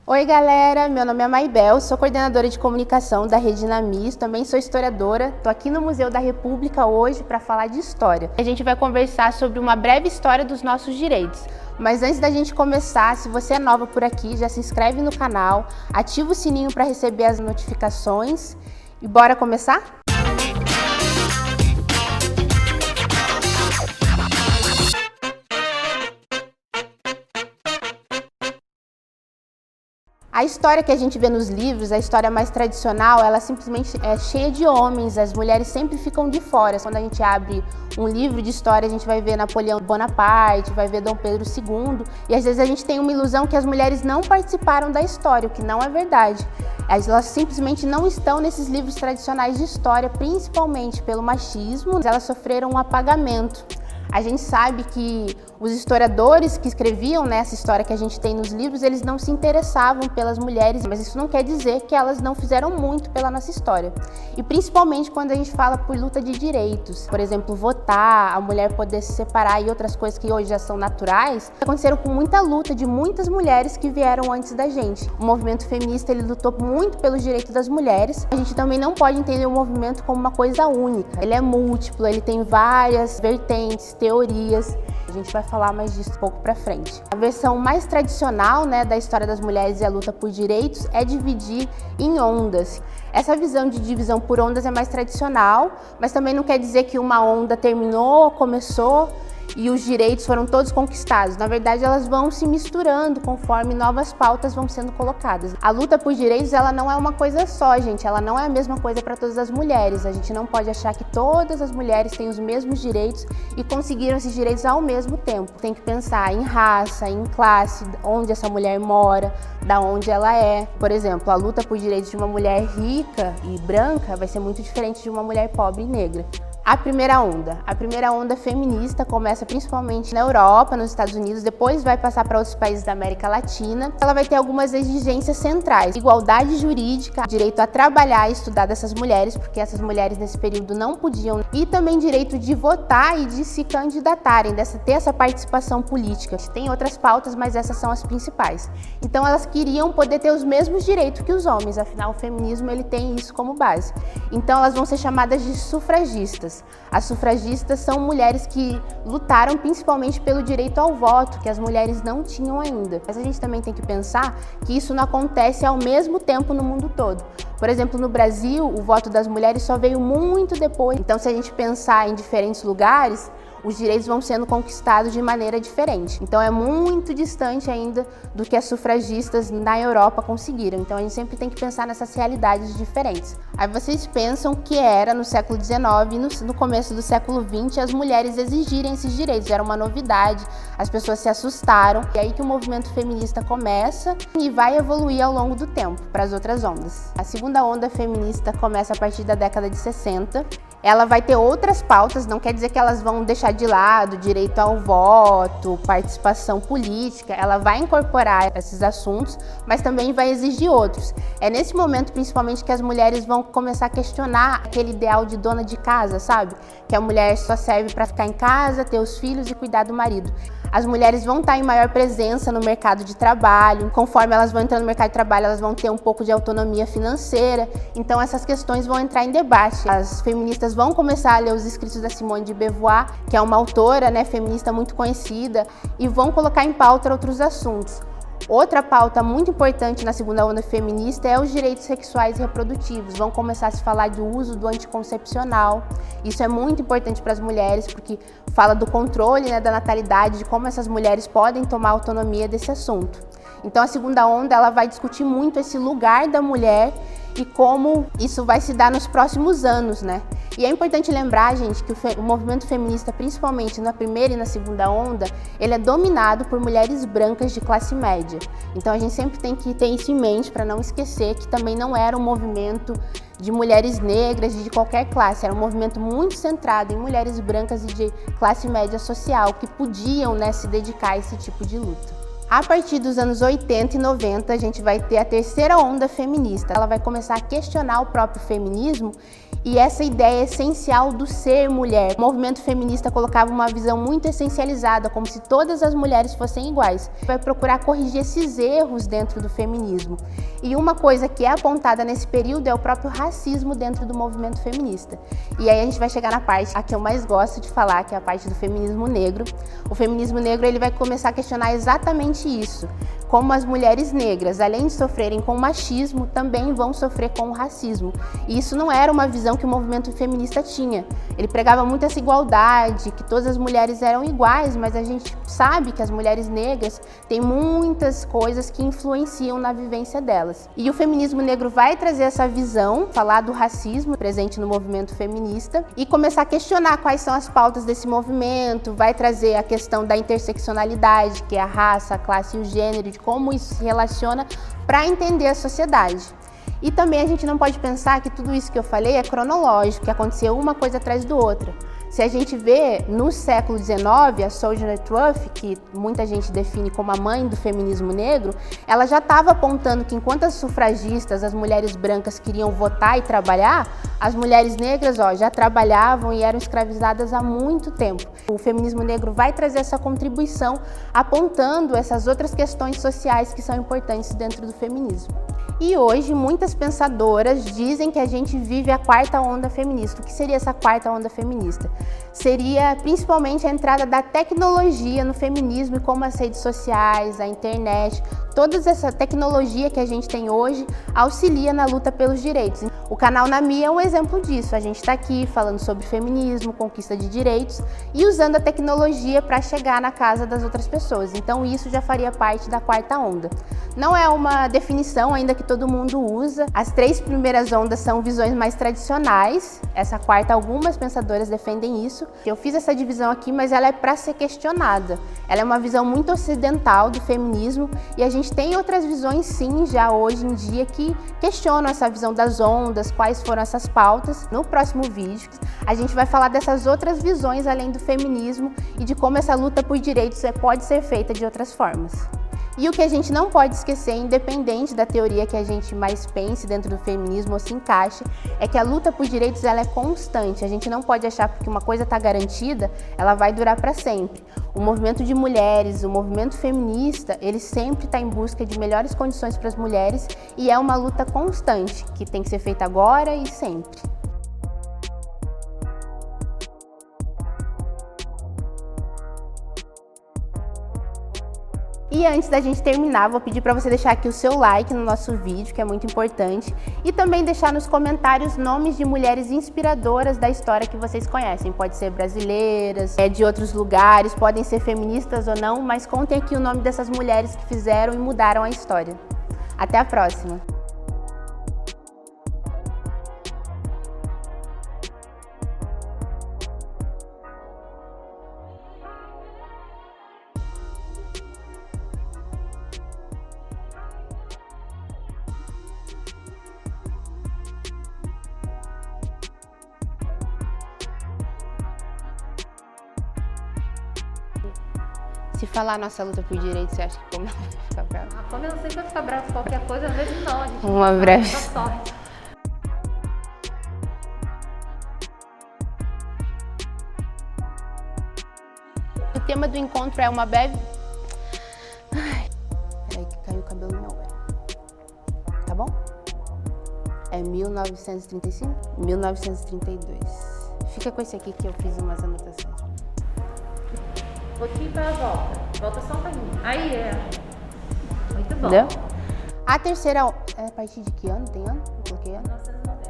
Oi galera, meu nome é Maibel, sou coordenadora de comunicação da Rede Namis, também sou historiadora, estou aqui no Museu da República hoje para falar de história. A gente vai conversar sobre uma breve história dos nossos direitos. Mas antes da gente começar, se você é nova por aqui, já se inscreve no canal, ativa o sininho para receber as notificações e bora começar? A história que a gente vê nos livros, a história mais tradicional, ela simplesmente é cheia de homens, as mulheres sempre ficam de fora. Quando a gente abre um livro de história, a gente vai ver Napoleão Bonaparte, vai ver Dom Pedro II, e às vezes a gente tem uma ilusão que as mulheres não participaram da história, o que não é verdade. Elas simplesmente não estão nesses livros tradicionais de história, principalmente pelo machismo, elas sofreram um apagamento. A gente sabe que os historiadores que escreviam nessa história que a gente tem nos livros, eles não se interessavam pelas mulheres, mas isso não quer dizer que elas não fizeram muito pela nossa história. E principalmente quando a gente fala por luta de direitos, por exemplo, votar, a mulher poder se separar e outras coisas que hoje já são naturais, aconteceram com muita luta de muitas mulheres que vieram antes da gente. O movimento feminista, ele lutou muito pelos direitos das mulheres. A gente também não pode entender o movimento como uma coisa única. Ele é múltiplo, ele tem várias vertentes, teorias. A gente vai falar mais disso um pouco pra frente. A versão mais tradicional, da história das mulheres e a luta por direitos é dividir em ondas. Essa visão de divisão por ondas é mais tradicional, mas também não quer dizer que uma onda terminou, começou e os direitos foram todos conquistados. Na verdade, elas vão se misturando conforme novas pautas vão sendo colocadas. A luta por direitos, ela não é uma coisa só, gente. Ela não é a mesma coisa para todas as mulheres. A gente não pode achar que todas as mulheres têm os mesmos direitos e conseguiram esses direitos ao mesmo tempo. Tem que pensar em raça, em classe, onde essa mulher mora, da onde ela é. Por exemplo, a luta por direitos de uma mulher rica e branca vai ser muito diferente de uma mulher pobre e negra. A primeira onda feminista começa principalmente na Europa, nos Estados Unidos, depois vai passar para outros países da América Latina. Ela vai ter algumas exigências centrais: igualdade jurídica, direito a trabalhar e estudar dessas mulheres, porque essas mulheres nesse período não podiam, e também direito de votar e de se candidatarem, ter essa participação política. Tem outras pautas, mas essas são as principais. Então elas queriam poder ter os mesmos direitos que os homens, afinal o feminismo ele tem isso como base. Então elas vão ser chamadas de sufragistas. As sufragistas são mulheres que lutaram principalmente pelo direito ao voto, que as mulheres não tinham ainda. Mas a gente também tem que pensar que isso não acontece ao mesmo tempo no mundo todo. Por exemplo, no Brasil, o voto das mulheres só veio muito depois. Então, se a gente pensar em diferentes lugares, os direitos vão sendo conquistados de maneira diferente. Então é muito distante ainda do que as sufragistas na Europa conseguiram. Então a gente sempre tem que pensar nessas realidades diferentes. Aí vocês pensam que era no século XIX e no começo do século XX as mulheres exigirem esses direitos. Era uma novidade, as pessoas se assustaram. E aí que o movimento feminista começa e vai evoluir ao longo do tempo para as outras ondas. A segunda onda feminista começa a partir da década de 60. Ela vai ter outras pautas, não quer dizer que elas vão deixar de lado direito ao voto, participação política. Ela vai incorporar esses assuntos, mas também vai exigir outros. É nesse momento, principalmente, que as mulheres vão começar a questionar aquele ideal de dona de casa, sabe? Que a mulher só serve para ficar em casa, ter os filhos e cuidar do marido. As mulheres vão estar em maior presença no mercado de trabalho. Conforme elas vão entrando no mercado de trabalho, elas vão ter um pouco de autonomia financeira. Então essas questões vão entrar em debate. As feministas vão começar a ler os escritos da Simone de Beauvoir, que é uma autora, feminista muito conhecida, e vão colocar em pauta outros assuntos. Outra pauta muito importante na segunda onda feminista é os direitos sexuais e reprodutivos. Vão começar a se falar do uso do anticoncepcional. Isso é muito importante para as mulheres, porque fala do controle, da natalidade, de como essas mulheres podem tomar autonomia desse assunto. Então a segunda onda ela vai discutir muito esse lugar da mulher e como isso vai se dar nos próximos anos, E é importante lembrar, gente, que o movimento feminista, principalmente na primeira e na segunda onda, ele é dominado por mulheres brancas de classe média. Então a gente sempre tem que ter isso em mente para não esquecer que também não era um movimento de mulheres negras de qualquer classe, era um movimento muito centrado em mulheres brancas e de classe média social que podiam, se dedicar a esse tipo de luta. A partir dos anos 80 e 90, a gente vai ter a terceira onda feminista. Ela vai começar a questionar o próprio feminismo e essa ideia essencial do ser mulher. O movimento feminista colocava uma visão muito essencializada, como se todas as mulheres fossem iguais. Vai procurar corrigir esses erros dentro do feminismo. E uma coisa que é apontada nesse período é o próprio racismo dentro do movimento feminista. E aí a gente vai chegar na parte a que eu mais gosto de falar, que é a parte do feminismo negro. O feminismo negro ele vai começar a questionar exatamente isso. Como as mulheres negras, além de sofrerem com o machismo, também vão sofrer com o racismo. E isso não era uma visão que o movimento feminista tinha. Ele pregava muito essa igualdade, que todas as mulheres eram iguais, mas a gente sabe que as mulheres negras têm muitas coisas que influenciam na vivência delas. E o feminismo negro vai trazer essa visão, falar do racismo presente no movimento feminista e começar a questionar quais são as pautas desse movimento, vai trazer a questão da interseccionalidade, que é a raça, a classe e o gênero, de como isso se relaciona para entender a sociedade. E também a gente não pode pensar que tudo isso que eu falei é cronológico, que aconteceu uma coisa atrás do outra. Se a gente vê no século XIX, a Sojourner Truth, que muita gente define como a mãe do feminismo negro, ela já estava apontando que enquanto as sufragistas, as mulheres brancas queriam votar e trabalhar, as mulheres negras já trabalhavam e eram escravizadas há muito tempo. O feminismo negro vai trazer essa contribuição apontando essas outras questões sociais que são importantes dentro do feminismo. E hoje muitas pensadoras dizem que a gente vive a quarta onda feminista. O que seria essa quarta onda feminista? Seria principalmente a entrada da tecnologia no feminismo e como as redes sociais, a internet, toda essa tecnologia que a gente tem hoje auxilia na luta pelos direitos. O canal Nami é um exemplo disso. A gente está aqui falando sobre feminismo, conquista de direitos e usando a tecnologia para chegar na casa das outras pessoas. Então isso já faria parte da quarta onda. Não é uma definição ainda que todo mundo usa. As três primeiras ondas são visões mais tradicionais. Essa quarta, algumas pensadoras defendem isso. Eu fiz essa divisão aqui, mas ela é para ser questionada. Ela é uma visão muito ocidental do feminismo e a gente tem outras visões sim, já hoje em dia, que questionam essa visão das ondas, quais foram essas pautas. No próximo vídeo, a gente vai falar dessas outras visões além do feminismo e de como essa luta por direitos pode ser feita de outras formas. E o que a gente não pode esquecer, independente da teoria que a gente mais pense dentro do feminismo ou se encaixe, é que a luta por direitos ela é constante. A gente não pode achar que uma coisa está garantida, ela vai durar para sempre. O movimento de mulheres, o movimento feminista, ele sempre está em busca de melhores condições para as mulheres e é uma luta constante, que tem que ser feita agora e sempre. E antes da gente terminar, vou pedir para você deixar aqui o seu like no nosso vídeo, que é muito importante, e também deixar nos comentários nomes de mulheres inspiradoras da história que vocês conhecem. Pode ser brasileiras, de outros lugares, podem ser feministas ou não, mas contem aqui o nome dessas mulheres que fizeram e mudaram a história. Até a próxima! Se falar nossa luta por direitos, você acha que como ela vai ficar brava? Como eu não sei se vai ficar brava com qualquer coisa, às vezes não, a gente Uma breve. sorte. O tema do encontro é uma breve... Ai, peraí que caiu o cabelo no meu olho. Tá bom? É 1935? 1932. Fica com esse aqui que eu fiz umas anotações. Vou te ir pra volta. Volta só um pouquinho. Aí, Muito bom. Entendeu? A terceira... É a partir de que ano? Tem ano? Eu coloquei ano? 1990.